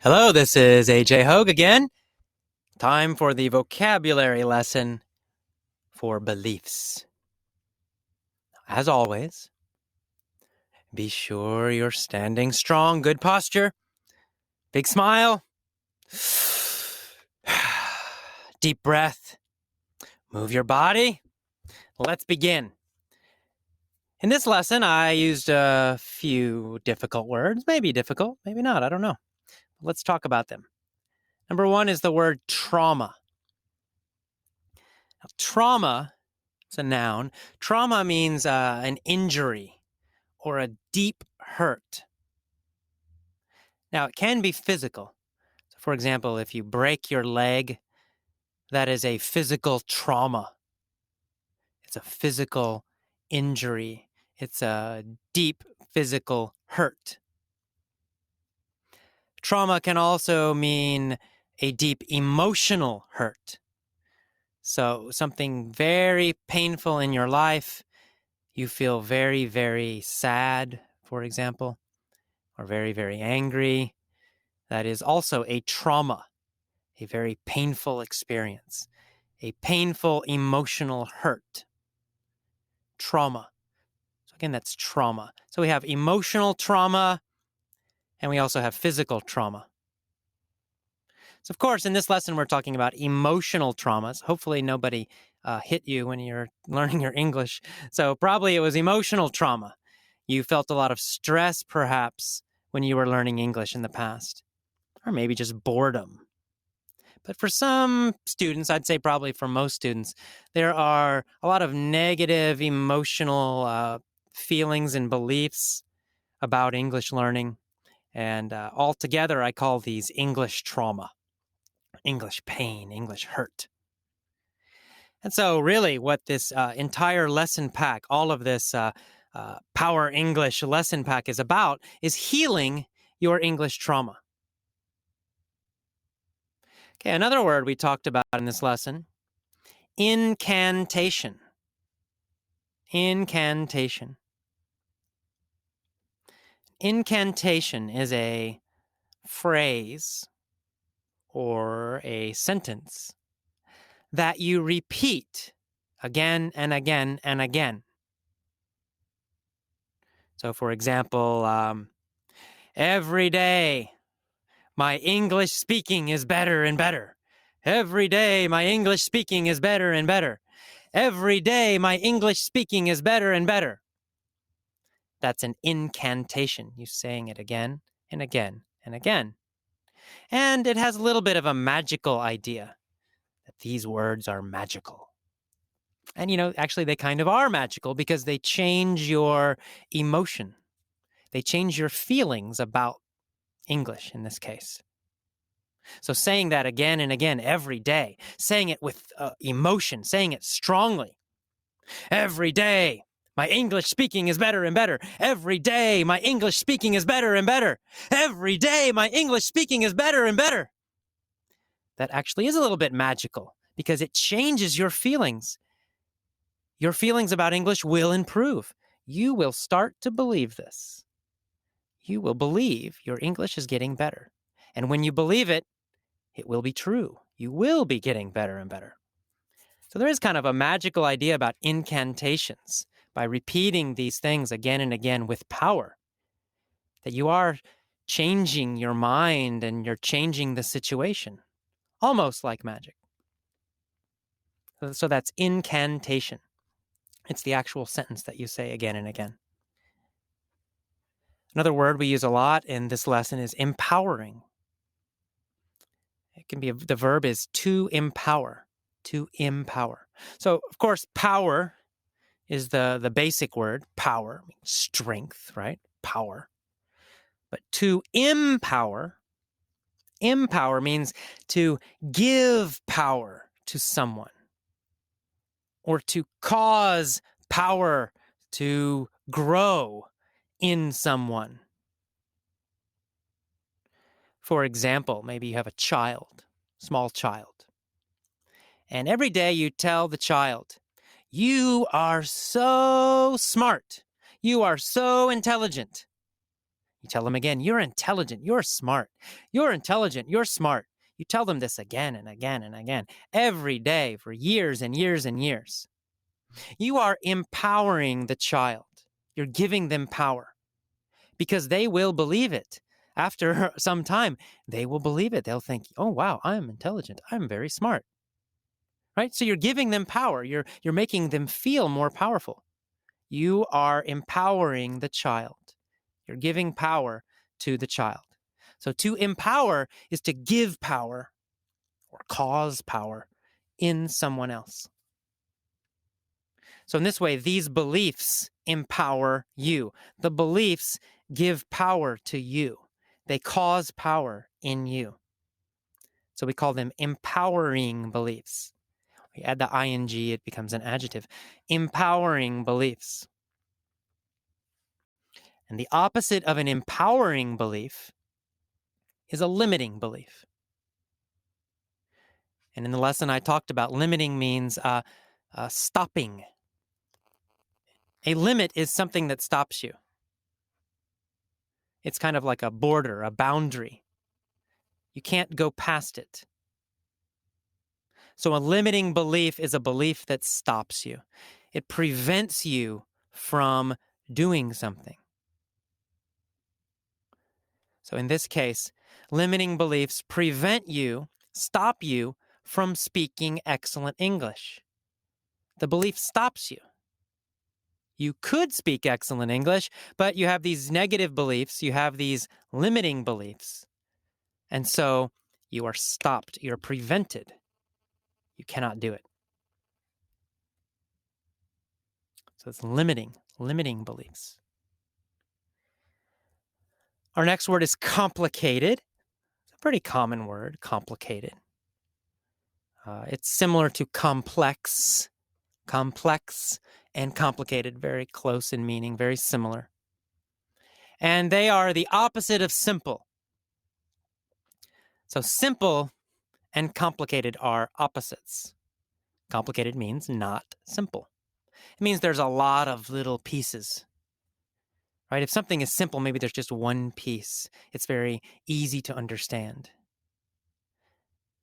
Hello, this is AJ Hogue again. Time for the vocabulary lesson for beliefs. As always, be sure you're standing strong, good posture, big smile, deep breath, move your body. Let's begin. In this lesson, I used a few difficult words, maybe difficult, maybe not, I don't know. Let's talk about them. Number one is the word trauma. Now, trauma, it's a noun. Trauma means an injury or a deep hurt. Now, it can be physical. So, for example, if you break your leg, that is a physical trauma. It's a physical injury. It's a deep physical hurt. Trauma can also mean a deep emotional hurt. So something very painful in your life, you feel very, very sad, for example, or very, very angry. That is also a trauma, a very painful experience, a painful emotional hurt. Trauma. So again, that's trauma. So we have emotional trauma, and we also have physical trauma. So of course, in this lesson, we're talking about emotional traumas. Hopefully nobody hit you when you're learning your English. So probably it was emotional trauma. You felt a lot of stress, perhaps, when you were learning English in the past, or maybe just boredom. But for some students, I'd say probably for most students, there are a lot of negative emotional feelings and beliefs about English learning. And altogether, I call these English trauma, English pain, English hurt. And so really what this entire lesson pack, all of this Power English lesson pack is about is healing your English trauma. Okay, another word we talked about in this lesson, incantation. Incantation. Incantation is a phrase or a sentence that you repeat again and again and again. So, for example, every day my English speaking is better and better. Every day my English speaking is better and better. Every day my English speaking is better and better. That's an incantation. You're saying it again and again and again. And it has a little bit of a magical idea that these words are magical. And, actually they kind of are magical because they change your emotion. They change your feelings about English in this case. So saying that again and again every day, saying it with emotion, saying it strongly. Every day, my English speaking is better and better. Every day, my English speaking is better and better. Every day, my English speaking is better and better. That actually is a little bit magical because it changes your feelings. Your feelings about English will improve. You will start to believe this. You will believe your English is getting better. And when you believe it, it will be true. You will be getting better and better. So there is kind of a magical idea about incantations by repeating these things again and again with power, that you are changing your mind and you're changing the situation, almost like magic. So that's incantation. It's the actual sentence that you say again and again. Another word we use a lot in this lesson is empowering. It can be, the verb is to empower, to empower. So, of course, power is the basic word, power, strength, right? Power. But to empower means to give power to someone or to cause power to grow in someone. For example, maybe you have a child, small child, and every day you tell the child, you are so smart, you are so intelligent. You tell them again, you're intelligent, you're smart. You're intelligent, you're smart. You tell them this again and again and again, every day for years and years and years. You are empowering the child. You're giving them power because they will believe it. After some time, they will believe it. They'll think, oh, wow, I'm intelligent. I'm very smart. Right? So you're giving them power. You're making them feel more powerful. You are empowering the child. You're giving power to the child. So to empower is to give power or cause power in someone else. So in this way, these beliefs empower you. The beliefs give power to you. They cause power in you. So we call them empowering beliefs. We add the ing, it becomes an adjective. Empowering beliefs. And the opposite of an empowering belief is a limiting belief. And in the lesson I talked about, limiting means stopping. A limit is something that stops you. It's kind of like a border, a boundary. You can't go past it. So a limiting belief is a belief that stops you. It prevents you from doing something. So in this case, limiting beliefs prevent you, stop you from speaking excellent English. The belief stops you. You could speak excellent English, but you have these negative beliefs, you have these limiting beliefs. And so you are stopped, you're prevented. You cannot do it. So it's limiting beliefs. Our next word is complicated. It's a pretty common word, complicated. It's similar to complex and complicated, very close in meaning, very similar. And they are the opposite of simple. So simple and complicated are opposites. Complicated means not simple. It means there's a lot of little pieces, right? If something is simple, maybe there's just one piece. It's very easy to understand.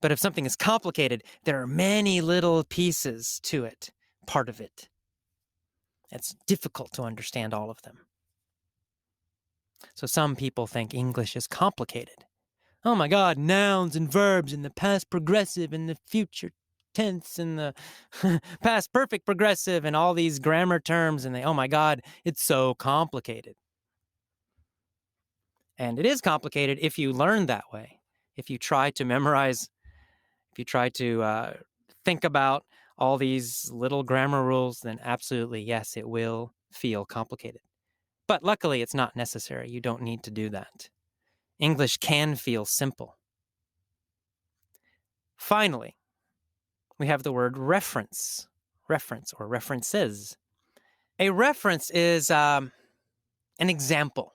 But if something is complicated, there are many little pieces to it, part of it. It's difficult to understand all of them. So some people think English is complicated. Oh my God, nouns and verbs in the past progressive and the future tense and the past perfect progressive and all these grammar terms, and oh my God, it's so complicated. And it is complicated if you learn that way. If you try to memorize, if you try to think about all these little grammar rules, then absolutely, yes, it will feel complicated. But luckily, it's not necessary. You don't need to do that. English can feel simple. Finally, we have the word reference or references. A reference is an example.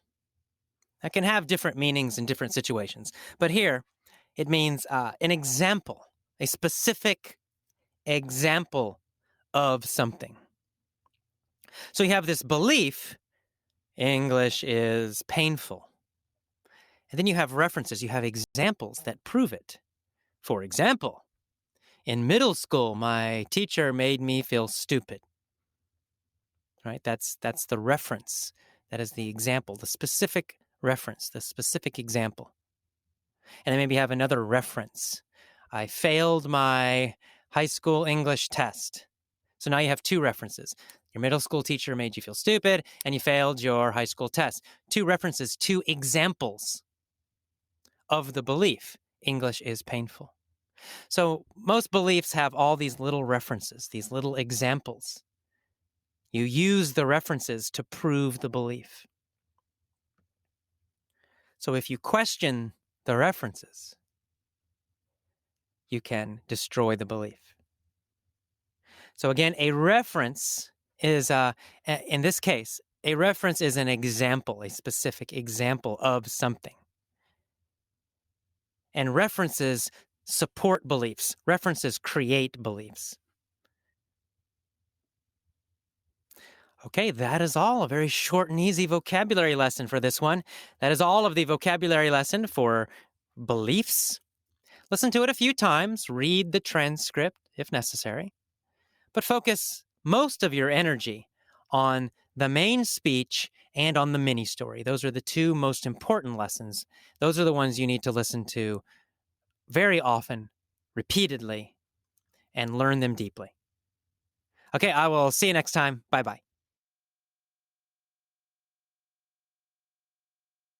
That can have different meanings in different situations. But here, it means an example, a specific example of something. So you have this belief, English is painful. And then you have references, you have examples that prove it. For example, in middle school, my teacher made me feel stupid. Right? That's the reference. That is the example, the specific reference, the specific example. And then maybe have another reference. I failed my high school English test. So now you have two references. Your middle school teacher made you feel stupid, and you failed your high school test. Two references, two examples of the belief. English is painful. So most beliefs have all these little references, these little examples. You use the references to prove the belief. So if you question the references, you can destroy the belief. So again, a reference is, in this case, a reference is an example, a specific example of something. And references support beliefs. References create beliefs. Okay, that is all. A very short and easy vocabulary lesson for this one. That is all of the vocabulary lesson for beliefs. Listen to it a few times, read the transcript if necessary, but focus most of your energy on the main speech and on the mini story. Those are the two most important lessons. Those are the ones you need to listen to very often, repeatedly, and learn them deeply. Okay, I will see you next time. Bye bye.